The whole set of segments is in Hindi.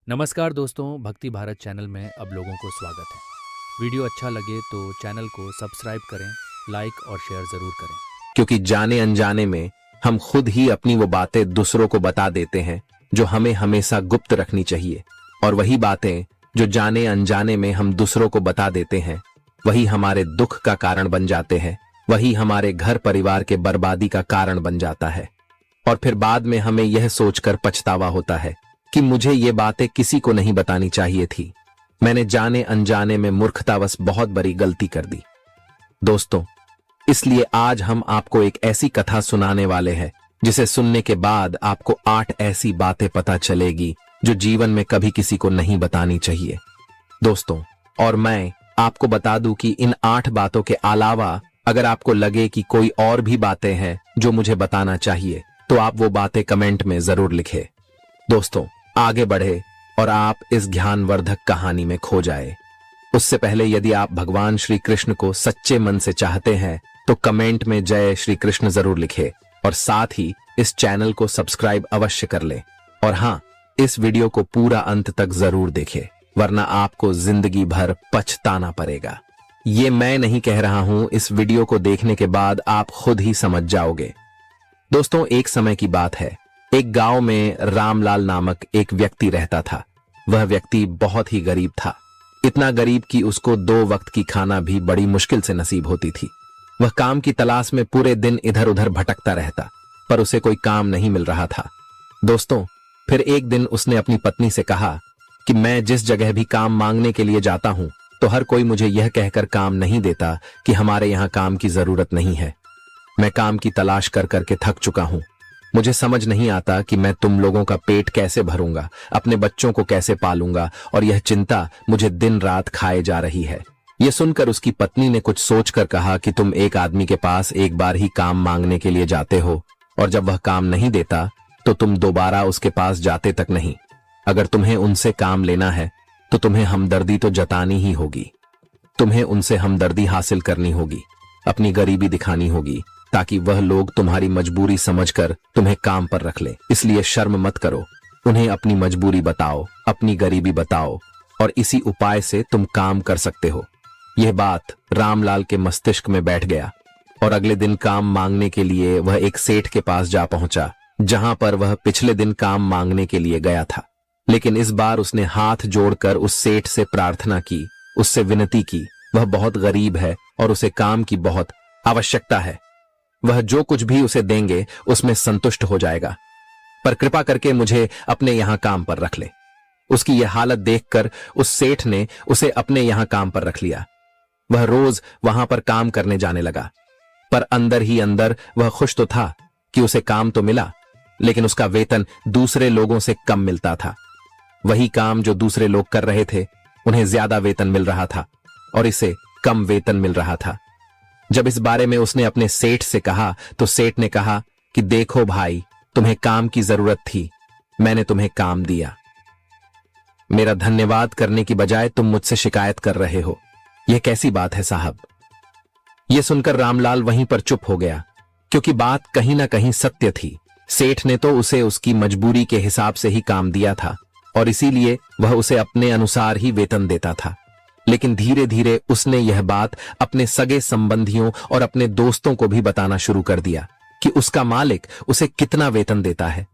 नमस्कार दोस्तों, भक्ति भारत चैनल में अब लोगों को स्वागत है। वीडियो अच्छा लगे तो चैनल को सब्सक्राइब करें, लाइक और शेयर ज़रूर करें। क्योंकि जाने अनजाने में हम खुद ही अपनी वो बातें दूसरों को बता देते हैं जो हमें हमेशा गुप्त रखनी चाहिए, और वही बातें जो जाने अनजाने में हम दूसरों को बता देते हैं वही हमारे दुख का कारण बन जाते हैं, वही हमारे घर परिवार के बर्बादी का कारण बन जाता है। और फिर बाद में हमें यह सोचकर पछतावा होता है कि मुझे ये बातें किसी को नहीं बतानी चाहिए थी, मैंने जाने अनजाने में मूर्खतावश बहुत बड़ी गलती कर दी। दोस्तों, इसलिए आज हम आपको एक ऐसी कथा सुनाने वाले हैं जिसे सुनने के बाद आपको 8 ऐसी बातें पता चलेगी जो जीवन में कभी किसी को नहीं बतानी चाहिए। दोस्तों, और मैं आपको बता दूं कि इन 8 बातों के अलावा अगर आपको लगे कि कोई और भी बातें हैं जो मुझे बताना चाहिए तो आप वो बातें कमेंट में जरूर लिखें। दोस्तों, आगे बढ़े और आप इस ज्ञानवर्धक कहानी में खो जाए उससे पहले यदि आप भगवान श्री कृष्ण को सच्चे मन से चाहते हैं तो कमेंट में जय श्री कृष्ण जरूर लिखे और साथ ही इस चैनल को सब्सक्राइब अवश्य कर ले। और हाँ, इस वीडियो को पूरा अंत तक जरूर देखें, वरना आपको जिंदगी भर पछताना पड़ेगा। ये मैं नहीं कह रहा हूं, इस वीडियो को देखने के बाद आप खुद ही समझ जाओगे। दोस्तों, एक समय की बात है, एक गांव में रामलाल नामक एक व्यक्ति रहता था। वह व्यक्ति बहुत ही गरीब था, इतना गरीब कि उसको 2 वक्त की खाना भी बड़ी मुश्किल से नसीब होती थी। वह काम की तलाश में पूरे दिन इधर उधर भटकता रहता, पर उसे कोई काम नहीं मिल रहा था। दोस्तों, फिर एक दिन उसने अपनी पत्नी से कहा कि मैं जिस जगह भी काम मांगने के लिए जाता हूं तो हर कोई मुझे यह कहकर काम नहीं देता कि हमारे यहां काम की जरूरत नहीं है। मैं काम की तलाश कर करके थक चुका हूं। मुझे समझ नहीं आता कि मैं तुम लोगों का पेट कैसे भरूंगा, अपने बच्चों को कैसे पालूंगा, और यह चिंता मुझे दिन रात खाए जा रही है। यह सुनकर उसकी पत्नी ने कुछ सोचकर कहा कि तुम एक आदमी के पास एक बार ही काम मांगने के लिए जाते हो, और जब वह काम नहीं देता तो तुम दोबारा उसके पास जाते तक नहीं। अगर तुम्हें उनसे काम लेना है तो तुम्हें हमदर्दी तो जतानी ही होगी। तुम्हें उनसे हमदर्दी हासिल करनी होगी, अपनी गरीबी दिखानी होगी, ताकि वह लोग तुम्हारी मजबूरी समझकर तुम्हें काम पर रख ले। इसलिए शर्म मत करो, उन्हें अपनी मजबूरी बताओ, अपनी गरीबी बताओ, और इसी उपाय से तुम काम कर सकते हो। यह बात रामलाल के मस्तिष्क में बैठ गया और अगले दिन काम मांगने के लिए वह एक सेठ के पास जा पहुंचा, जहां पर वह पिछले दिन काम मांगने के लिए गया था। लेकिन इस बार उसने हाथ जोड़कर उस सेठ से प्रार्थना की, उससे विनती की। वह बहुत गरीब है और उसे काम की बहुत आवश्यकता है। वह जो कुछ भी उसे देंगे उसमें संतुष्ट हो जाएगा, पर कृपा करके मुझे अपने यहां काम पर रख ले। उसकी यह हालत देखकर उस सेठ ने उसे अपने यहां काम पर रख लिया। वह रोज वहां पर काम करने जाने लगा, पर अंदर ही अंदर वह खुश तो था कि उसे काम तो मिला, लेकिन उसका वेतन दूसरे लोगों से कम मिलता था। वही काम जो दूसरे लोग कर रहे थे उन्हें ज्यादा वेतन मिल रहा था और इसे कम वेतन मिल रहा था। जब इस बारे में उसने अपने सेठ से कहा तो सेठ ने कहा कि देखो भाई, तुम्हें काम की जरूरत थी, मैंने तुम्हें काम दिया। मेरा धन्यवाद करने की बजाय तुम मुझसे शिकायत कर रहे हो, यह कैसी बात है साहब। यह सुनकर रामलाल वहीं पर चुप हो गया, क्योंकि बात कहीं ना कहीं सत्य थी। सेठ ने तो उसे उसकी मजबूरी के हिसाब से ही काम दिया था और इसीलिए वह उसे अपने अनुसार ही वेतन देता था। लेकिन धीरे धीरे उसने यह बात अपने सगे संबंधियों और अपने दोस्तों को भी बताना शुरू कर दिया कि उसका मालिक उसे कितना वेतन देता है।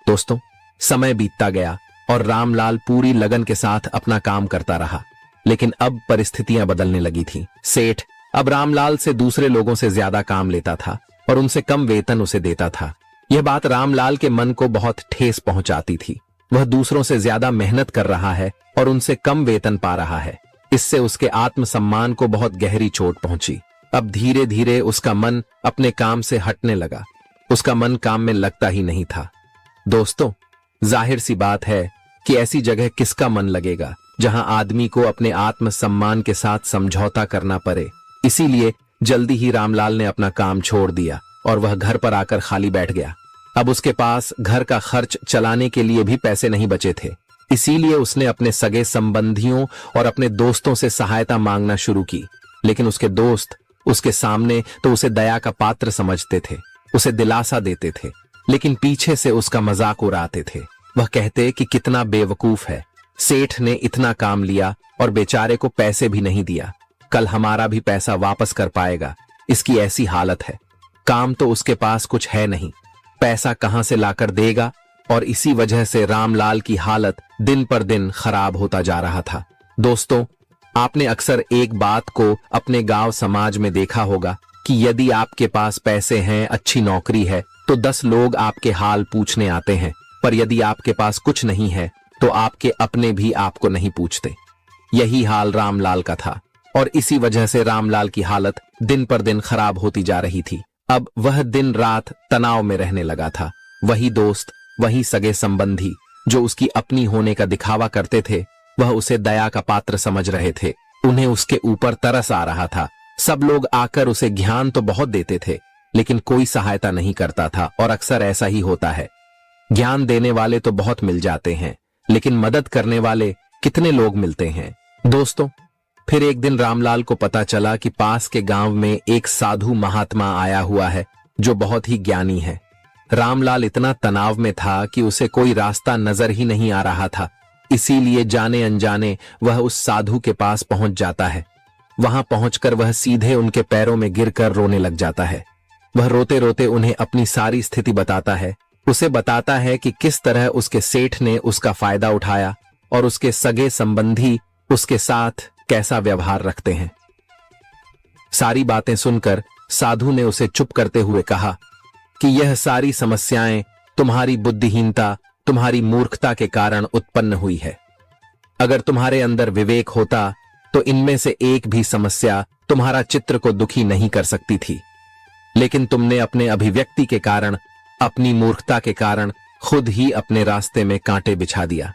दोस्तों, समय बीतता गया और रामलाल पूरी लगन के साथ अपना काम करता रहा, लेकिन अब परिस्थितियां बदलने लगी थीं। सेठ अब रामलाल से दूसरे लोगों से ज्यादा काम लेता था और उनसे कम वेतन उसे देता था। यह बात रामलाल के मन को बहुत ठेस पहुंचाती थी। वह दूसरों से ज्यादा मेहनत कर रहा है और उनसे कम वेतन पा रहा है। इससे उसके आत्मसम्मान को बहुत गहरी चोट पहुंची। अब धीरे धीरे उसका मन अपने काम से हटने लगा, उसका मन काम में लगता ही नहीं था। दोस्तों, जाहिर सी बात है कि ऐसी जगह किसका मन लगेगा जहां आदमी को अपने आत्मसम्मान के साथ समझौता करना पड़े। इसीलिए जल्दी ही रामलाल ने अपना काम छोड़ दिया और वह घर पर आकर खाली बैठ गया। अब उसके पास घर का खर्च चलाने के लिए भी पैसे नहीं बचे थे। इसीलिए उसने अपने सगे संबंधियों और अपने दोस्तों से सहायता मांगना शुरू की। लेकिन उसके दोस्त उसके सामने तो उसे दया का पात्र समझते थे, उसे दिलासा देते थे, लेकिन पीछे से उसका मजाक उड़ाते थे। वह कहते कि कितना बेवकूफ है, सेठ ने इतना काम लिया और बेचारे को पैसे भी नहीं दिया, कल हमारा भी पैसा वापस कर पाएगा, इसकी ऐसी हालत है, काम तो उसके पास कुछ है नहीं, पैसा कहां से लाकर देगा। और इसी वजह से रामलाल की हालत दिन पर दिन खराब होता जा रहा था। दोस्तों, आपने अक्सर एक बात को अपने गांव समाज में देखा होगा कि यदि आपके पास पैसे हैं, अच्छी नौकरी है, तो 10 लोग आपके हाल पूछने आते हैं, पर यदि आपके पास कुछ नहीं है तो आपके अपने भी आपको नहीं पूछते। यही हाल रामलाल का था और इसी वजह से रामलाल की हालत दिन पर दिन खराब होती जा रही थी। अब वह दिन रात तनाव में रहने लगा था। वही दोस्त, वही सगे संबंधी जो उसकी अपनी होने का दिखावा करते थे, वह उसे दया का पात्र समझ रहे थे। उन्हें उसके ऊपर तरस आ रहा था। सब लोग आकर उसे ज्ञान तो बहुत देते थे, लेकिन कोई सहायता नहीं करता था। और अक्सर ऐसा ही होता है, ज्ञान देने वाले तो बहुत मिल जाते हैं, लेकिन मदद करने वाले कितने लोग मिलते हैं। दोस्तों, फिर एक दिन रामलाल को पता चला कि पास के गांव में एक साधु महात्मा आया हुआ है जो बहुत ही ज्ञानी है। रामलाल इतना तनाव में था कि उसे कोई रास्ता नजर ही नहीं आ रहा था, इसीलिए जाने अनजाने वह उस साधु के पास पहुंच जाता है। वहां पहुंचकर वह सीधे उनके पैरों में गिरकर रोने लग जाता है। वह रोते रोते उन्हें अपनी सारी स्थिति बताता है। उसे बताता है कि किस तरह उसके सेठ ने उसका फायदा उठाया और उसके सगे संबंधी उसके साथ कैसा व्यवहार रखते हैं। सारी बातें सुनकर साधु ने उसे चुप करते हुए कहा कि यह सारी समस्याएं तुम्हारी बुद्धिहीनता, तुम्हारी मूर्खता के कारण उत्पन्न हुई है। अगर तुम्हारे अंदर विवेक होता तो इनमें से एक भी समस्या तुम्हारा चित्र को दुखी नहीं कर सकती थी, लेकिन तुमने अपने अभिव्यक्ति के कारण, अपनी मूर्खता के कारण खुद ही अपने रास्ते में कांटे बिछा दिया।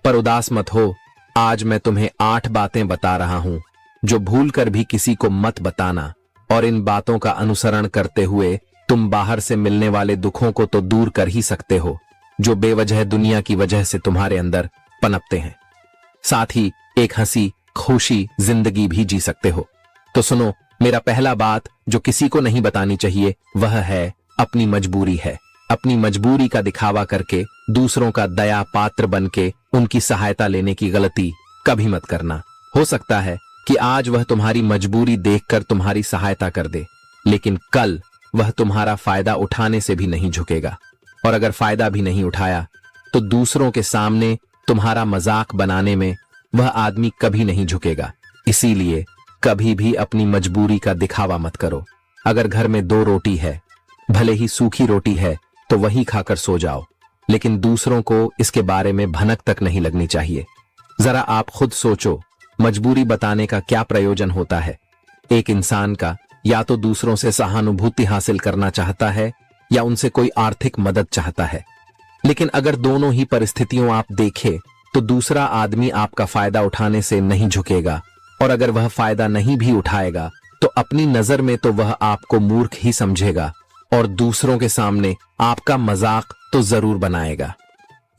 पर उदास मत हो, आज मैं तुम्हें 8 बातें बता रहा हूं जो भूलकर भी किसी को मत बताना, और इन बातों का अनुसरण करते हुए तुम बाहर से मिलने वाले दुखों को तो दूर कर ही सकते हो जो बेवजह दुनिया की वजह से तुम्हारे अंदर पनपते हैं। साथ ही एक हंसी खुशी जिंदगी भी जी सकते हो। तो सुनो, मेरा पहला बात जो किसी को नहीं बतानी चाहिए वह है अपनी मजबूरी है। अपनी मजबूरी का दिखावा करके दूसरों का दया पात्र बनके उनकी सहायता लेने की गलती कभी मत करना। हो सकता है कि आज वह तुम्हारी मजबूरी देखकर तुम्हारी सहायता कर दे, लेकिन कल वह तुम्हारा फायदा उठाने से भी नहीं झुकेगा, और अगर फायदा भी नहीं उठाया तो दूसरों के सामने तुम्हारा मजाक बनाने में वह आदमी कभी नहीं झुकेगा। इसीलिए कभी भी अपनी मजबूरी का दिखावा मत करो। अगर घर में 2 रोटी है, भले ही सूखी रोटी है, तो वही खाकर सो जाओ, लेकिन दूसरों को इसके बारे में भनक तक नहीं लगनी चाहिए। जरा आप खुद सोचो, मजबूरी बताने का क्या प्रयोजन होता है। एक इंसान का या तो दूसरों से सहानुभूति हासिल करना चाहता है या उनसे कोई आर्थिक मदद चाहता है, लेकिन अगर दोनों ही परिस्थितियों आप देखें तो दूसरा आदमी आपका फायदा उठाने से नहीं झुकेगा, और अगर वह फायदा नहीं भी उठाएगा तो अपनी नजर में तो वह आपको मूर्ख ही समझेगा और दूसरों के सामने आपका मजाक तो जरूर बनाएगा।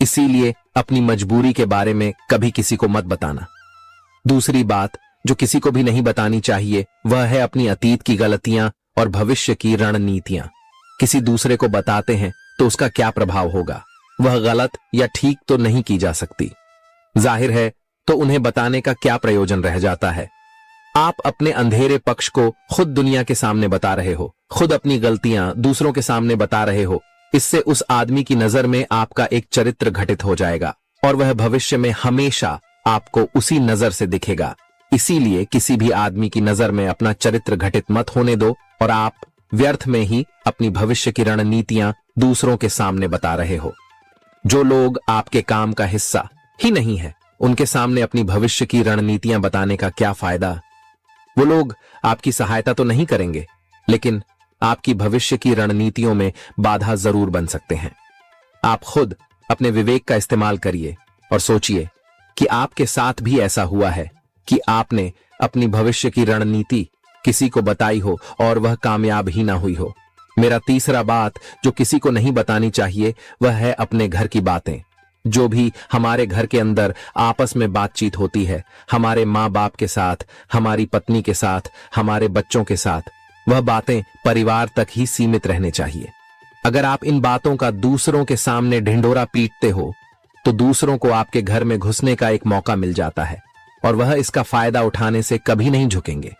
इसीलिए अपनी मजबूरी के बारे में कभी किसी को मत बताना। दूसरी बात जो किसी को भी नहीं बतानी चाहिए वह है अपनी अतीत की गलतियां और भविष्य की रणनीतियां। किसी दूसरे को बताते हैं तो उसका क्या प्रभाव होगा, वह गलत या ठीक तो नहीं की जा सकती। जाहिर है तो उन्हें बताने का क्या प्रयोजन रह जाता है। आप अपने अंधेरे पक्ष को खुद दुनिया के सामने बता रहे हो, खुद अपनी गलतियां दूसरों के सामने बता रहे हो। इससे उस आदमी की नजर में आपका एक चरित्र घटित हो जाएगा और वह भविष्य में हमेशा आपको उसी नजर से दिखेगा। इसीलिए किसी भी आदमी की नजर में अपना चरित्र घटित मत होने दो और आप व्यर्थ में ही अपनी भविष्य की रणनीतियां दूसरों के सामने बता रहे हो। जो लोग आपके काम का हिस्सा ही नहीं है, उनके सामने अपनी भविष्य की रणनीतियां बताने का क्या फायदा। वो लोग आपकी सहायता तो नहीं करेंगे, लेकिन आपकी भविष्य की रणनीतियों में बाधा जरूर बन सकते हैं। आप खुद अपने विवेक का इस्तेमाल करिए और सोचिए कि आपके साथ भी ऐसा हुआ है कि आपने अपनी भविष्य की रणनीति किसी को बताई हो और वह कामयाब ही ना हुई हो। मेरा तीसरा बात जो किसी को नहीं बतानी चाहिए वह है अपने घर की बातें। जो भी हमारे घर के अंदर आपस में बातचीत होती है, हमारे माँ बाप के साथ, हमारी पत्नी के साथ, हमारे बच्चों के साथ, वह बातें परिवार तक ही सीमित रहने चाहिए। अगर आप इन बातों का दूसरों के सामने ढिंढोरा पीटते हो तो दूसरों को आपके घर में घुसने का एक मौका मिल जाता है और वह इसका फायदा उठाने से कभी नहीं झुकेंगे।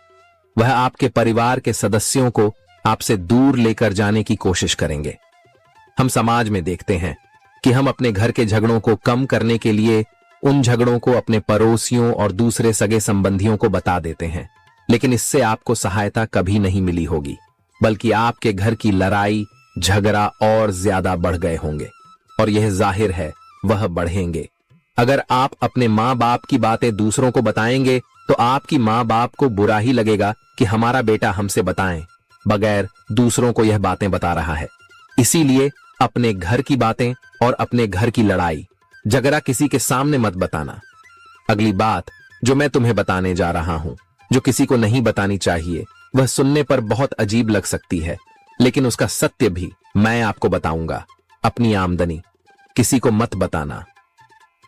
वह आपके परिवार के सदस्यों को आपसे दूर लेकर जाने की कोशिश करेंगे। हम समाज में देखते हैं कि हम अपने घर के झगड़ों को कम करने के लिए उन झगड़ों को अपने पड़ोसियों और दूसरे सगे संबंधियों को बता देते हैं, लेकिन इससे आपको सहायता कभी नहीं मिली होगी, बल्कि आपके घर की लड़ाई झगड़ा और ज्यादा बढ़ गए होंगे और यह जाहिर है वह बढ़ेंगे। अगर आप अपने माँ बाप की बातें दूसरों को बताएंगे तो आपकी माँ बाप को बुरा ही लगेगा कि हमारा बेटा हमसे बताएं बगैर दूसरों को यह बातें बता रहा है। इसीलिए अपने घर की बातें और अपने घर की लड़ाई झगड़ा किसी के सामने मत बताना। अगली बात जो मैं तुम्हें बताने जा रहा हूं, जो किसी को नहीं बतानी चाहिए, वह सुनने पर बहुत अजीब लग सकती है, लेकिन उसका सत्य भी मैं आपको बताऊंगा। अपनी आमदनी किसी को मत बताना।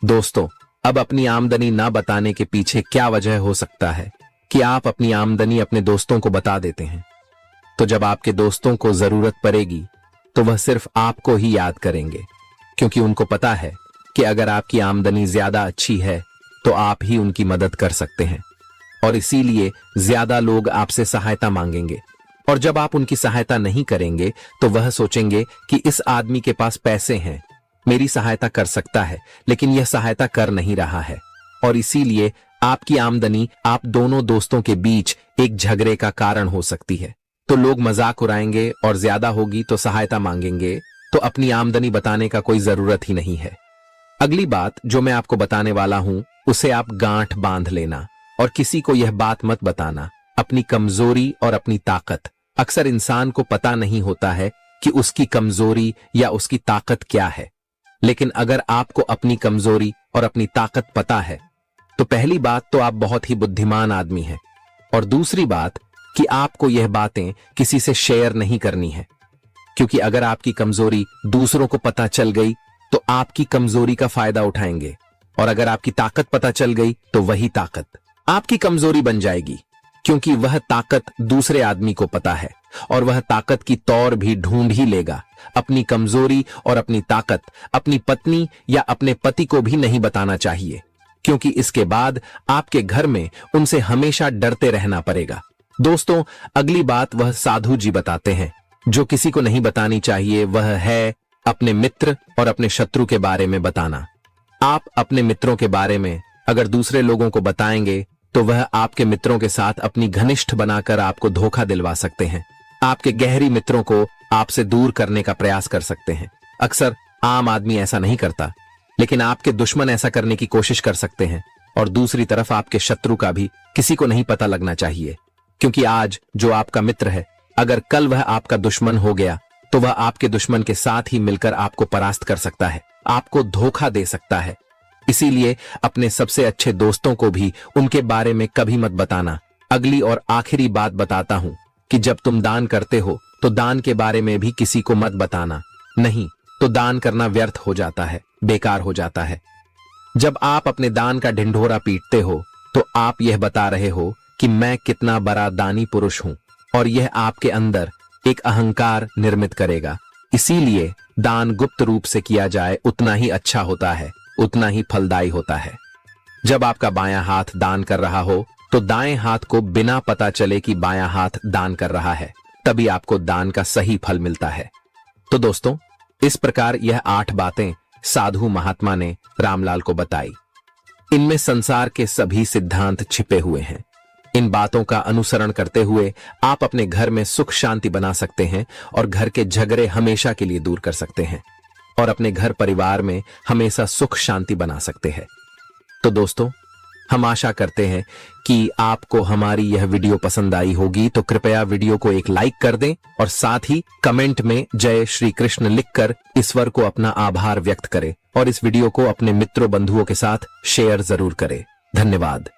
दोस्तों, अब अपनी आमदनी ना बताने के पीछे क्या वजह हो सकता है कि आप अपनी आमदनी अपने दोस्तों को बता देते हैं, तो जब आपके दोस्तों को जरूरत पड़ेगी तो वह सिर्फ आपको ही याद करेंगे, क्योंकि उनको पता है कि अगर आपकी आमदनी ज्यादा अच्छी है तो आप ही उनकी मदद कर सकते हैं और इसीलिए ज्यादा लोग आपसे सहायता मांगेंगे। और जब आप उनकी सहायता नहीं करेंगे तो वह सोचेंगे कि इस आदमी के पास पैसे हैं, मेरी सहायता कर सकता है, लेकिन यह सहायता कर नहीं रहा है और इसीलिए आपकी आमदनी आप दोनों दोस्तों के बीच एक झगड़े का कारण हो सकती है। तो लोग मजाक उड़ाएंगे और ज्यादा होगी तो सहायता मांगेंगे, तो अपनी आमदनी बताने का कोई जरूरत ही नहीं है। अगली बात जो मैं आपको बताने वाला हूं उसे आप गांठ बांध लेना और किसी को यह बात मत बताना। अपनी कमजोरी और अपनी ताकत, अक्सर इंसान को पता नहीं होता है कि उसकी कमजोरी या उसकी ताकत क्या है, लेकिन अगर आपको अपनी कमजोरी और अपनी ताकत पता है तो पहली बात तो आप बहुत ही बुद्धिमान आदमी हैं और दूसरी बात कि आपको यह बातें किसी से शेयर नहीं करनी है, क्योंकि अगर आपकी कमजोरी दूसरों को पता चल गई तो आपकी कमजोरी का फायदा उठाएंगे और अगर आपकी ताकत पता चल गई तो वही ताकत आपकी कमजोरी बन जाएगी, क्योंकि वह ताकत दूसरे आदमी को पता है और वह ताकत की तौर भी ढूंढ ही लेगा। अपनी कमजोरी और अपनी ताकत अपनी पत्नी या अपने पति को भी नहीं बताना चाहिए, क्योंकि इसके बाद आपके घर में उनसे हमेशा डरते रहना पड़ेगा। दोस्तों, अगली बात वह साधु जी बताते हैं जो किसी को नहीं बतानी चाहिए, वह है अपने मित्र और अपने शत्रु के बारे में बताना। आप अपने मित्रों के बारे में अगर दूसरे लोगों को बताएंगे तो वह आपके मित्रों के साथ अपनी घनिष्ठ बनाकर आपको धोखा दिलवा सकते हैं, आपके गहरी मित्रों को आपसे दूर करने का प्रयास कर सकते हैं। अक्सर आम आदमी ऐसा नहीं करता, लेकिन आपके दुश्मन ऐसा करने की कोशिश कर सकते हैं और दूसरी तरफ आपके शत्रु का भी किसी को नहीं पता लगना चाहिए, क्योंकि आज जो आपका मित्र है अगर कल वह आपका दुश्मन हो गया तो वह आपके दुश्मन के साथ ही मिलकर आपको परास्त कर सकता है, आपको धोखा दे सकता है। इसीलिए अपने सबसे अच्छे दोस्तों को भी उनके बारे में कभी मत बताना। अगली और आखिरी बात बताता हूं कि जब तुम दान करते हो तो दान के बारे में भी किसी को मत बताना, नहीं तो दान करना व्यर्थ हो जाता है, बेकार हो जाता है। जब आप अपने दान का ढिंढोरा पीटते हो तो आप यह बता रहे हो कि मैं कितना बड़ा दानी पुरुष हूं और यह आपके अंदर एक अहंकार निर्मित करेगा। इसीलिए दान गुप्त रूप से किया जाए उतना ही अच्छा होता है, उतना ही फलदायी होता है। जब आपका बायां हाथ दान कर रहा हो तो दाएं हाथ को बिना पता चले कि बायां हाथ दान कर रहा है, तभी आपको दान का सही फल मिलता है। तो दोस्तों, इस प्रकार यह 8 बातें साधु महात्मा ने रामलाल को बताई। इनमें संसार के सभी सिद्धांत छिपे हुए हैं। इन बातों का अनुसरण करते हुए आप अपने घर में सुख शांति बना सकते हैं और घर के झगड़े हमेशा के लिए दूर कर सकते हैं और अपने घर परिवार में हमेशा सुख शांति बना सकते हैं। तो दोस्तों, हम आशा करते हैं कि आपको हमारी यह वीडियो पसंद आई होगी, तो कृपया वीडियो को एक लाइक कर दें और साथ ही कमेंट में जय श्री कृष्ण लिखकर ईश्वर को अपना आभार व्यक्त करें और इस वीडियो को अपने मित्रों बंधुओं के साथ शेयर जरूर करें। धन्यवाद।